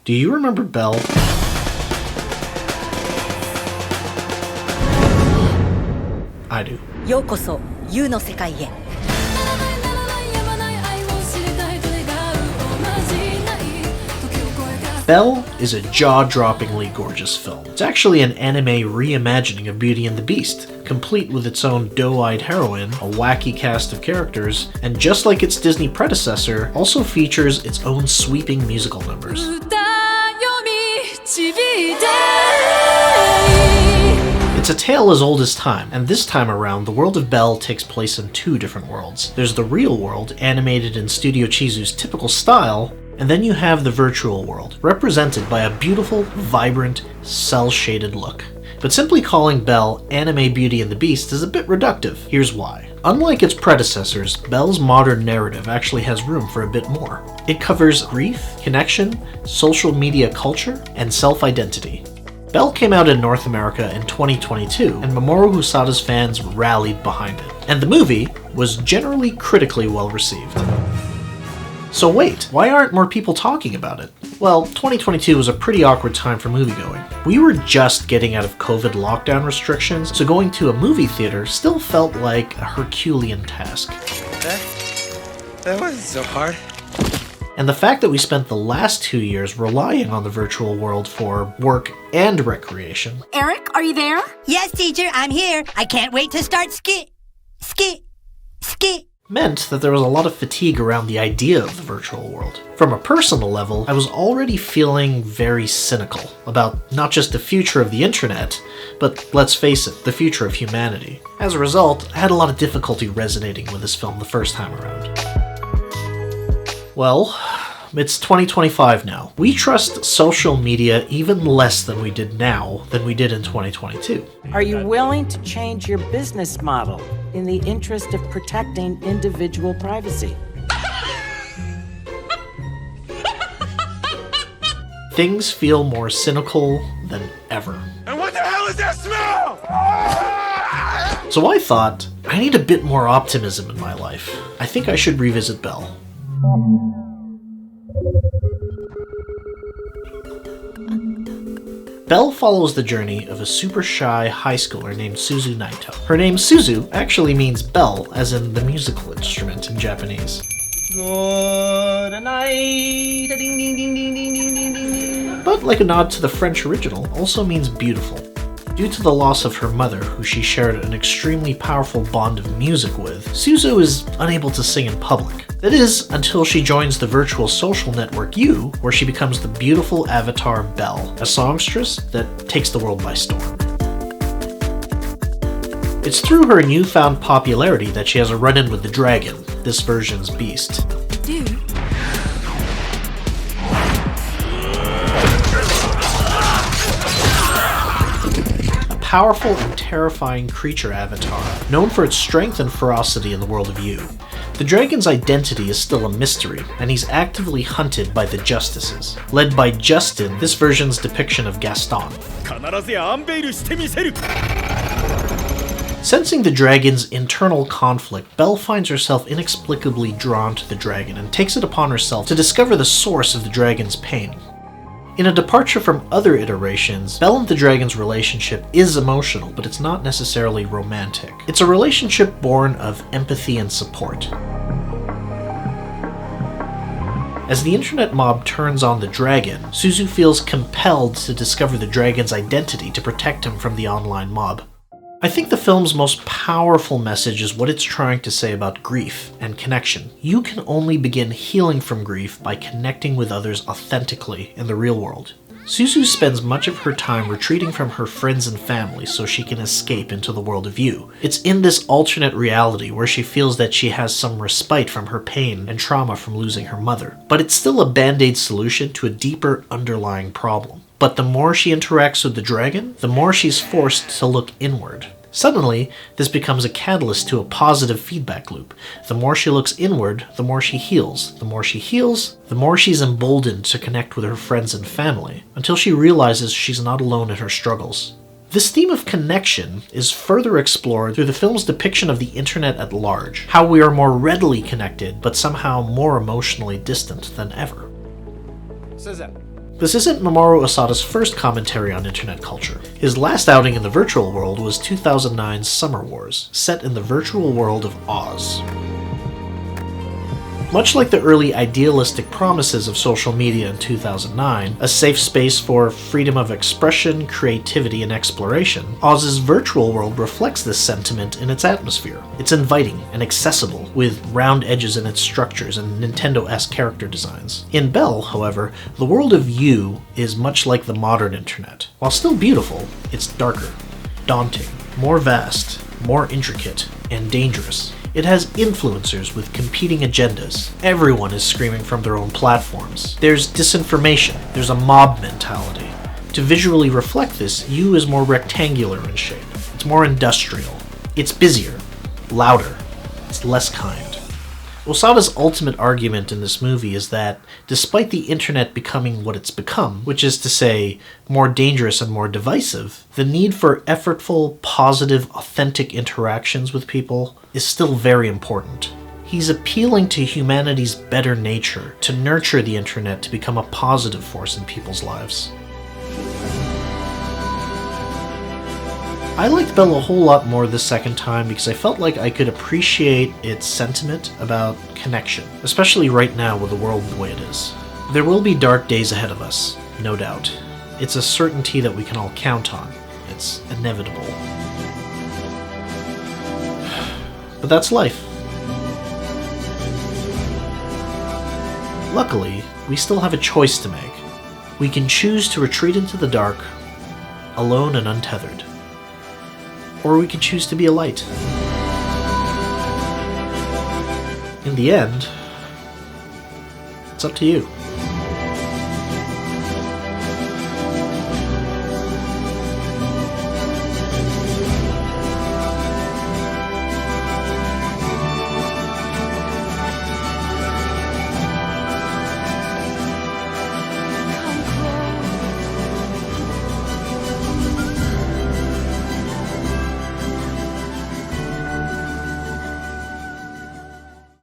Do you remember Belle? I do. ようこそ You の世界へ Belle is a jaw-droppingly gorgeous film. It's actually an anime reimagining of Beauty and the Beast, complete with its own doe-eyed heroine, a wacky cast of characters, and just like its Disney predecessor, also features its own sweeping musical numbers. It's a tale as old as time, and this time around, the world of Belle takes place in two different worlds. There's the real world, animated in Studio Chizu's typical style, and then you have the virtual world, represented by a beautiful, vibrant, cel-shaded look. But simply calling Belle Anime Beauty and the Beast is a bit reductive. Here's why. Unlike its predecessors, Belle's modern narrative actually has room for a bit more. It covers grief, connection, social media culture, and self-identity. Belle came out in North America in 2022, and Mamoru Hosoda's fans rallied behind it. And the movie was generally critically well received. So wait, why aren't more people talking about it? Well, 2022 was a pretty awkward time for moviegoing. We were just getting out of COVID lockdown restrictions, so going to a movie theater still felt like a Herculean task. That wasn't so hard. And the fact that we spent the last 2 years relying on the virtual world for work and recreation. Eric, are you there? Yes, teacher, I'm here. I can't wait to start ski Meant that there was a lot of fatigue around the idea of the virtual world. From a personal level, I was already feeling very cynical about not just the future of the internet, but let's face it, the future of humanity. As a result, I had a lot of difficulty resonating with this film the first time around. Well, it's 2025 now. We trust social media even less than we did now than we did in 2022. Are you willing to change your business model in the interest of protecting individual privacy? Things feel more cynical than ever. And what the hell is that smell? So I thought, I need a bit more optimism in my life. I think I should revisit Belle. Belle follows the journey of a super shy high schooler named Suzu Naito. Her name Suzu actually means bell, as in the musical instrument in Japanese. Good night. Ding, ding, ding, ding, ding, ding, ding, ding. But like a nod to the French original, also means beautiful. Due to the loss of her mother, who she shared an extremely powerful bond of music with, Suzu is unable to sing in public. That is, until she joins the virtual social network You, where she becomes the beautiful avatar Belle, a songstress that takes the world by storm. It's through her newfound popularity that she has a run-in with the dragon, this version's beast. Dude. Powerful and terrifying creature avatar, known for its strength and ferocity in the world of You. The dragon's identity is still a mystery, and he's actively hunted by the Justices. Led by Justin, this version's depiction of Gaston. Sensing the dragon's internal conflict, Belle finds herself inexplicably drawn to the dragon and takes it upon herself to discover the source of the dragon's pain. In a departure from other iterations, Belle and the dragon's relationship is emotional, but it's not necessarily romantic. It's a relationship born of empathy and support. As the internet mob turns on the dragon, Suzu feels compelled to discover the dragon's identity to protect him from the online mob. I think the film's most powerful message is what it's trying to say about grief and connection. You can only begin healing from grief by connecting with others authentically in the real world. Suzu spends much of her time retreating from her friends and family so she can escape into the world of You. It's in this alternate reality where she feels that she has some respite from her pain and trauma from losing her mother. But it's still a band-aid solution to a deeper underlying problem. But the more she interacts with the dragon, the more she's forced to look inward. Suddenly, this becomes a catalyst to a positive feedback loop. The more she looks inward, the more she heals. The more she heals, the more she's emboldened to connect with her friends and family, until she realizes she's not alone in her struggles. This theme of connection is further explored through the film's depiction of the internet at large, how we are more readily connected, but somehow more emotionally distant than ever. This isn't Mamoru Hosoda's first commentary on internet culture. His last outing in the virtual world was 2009's Summer Wars, set in the virtual world of Oz. Much like the early idealistic promises of social media in 2009, a safe space for freedom of expression, creativity, and exploration, Oz's virtual world reflects this sentiment in its atmosphere. It's inviting and accessible, with round edges in its structures and Nintendo-esque character designs. In Belle, however, the world of You is much like the modern internet. While still beautiful, it's darker, daunting, more vast, more intricate, and dangerous. It has influencers with competing agendas. Everyone is screaming from their own platforms. There's disinformation. There's a mob mentality. To visually reflect this, You is more rectangular in shape. It's more industrial. It's busier, louder. It's less kind. Hosoda's ultimate argument in this movie is that, despite the internet becoming what it's become, which is to say, more dangerous and more divisive, the need for effortful, positive, authentic interactions with people is still very important. He's appealing to humanity's better nature to nurture the internet to become a positive force in people's lives. I liked Belle a whole lot more this second time because I felt like I could appreciate its sentiment about connection, especially right now with the world the way it is. There will be dark days ahead of us, no doubt. It's a certainty that we can all count on. It's inevitable. But that's life. Luckily, we still have a choice to make. We can choose to retreat into the dark, alone and untethered. Or we can choose to be a light. In the end, it's up to you.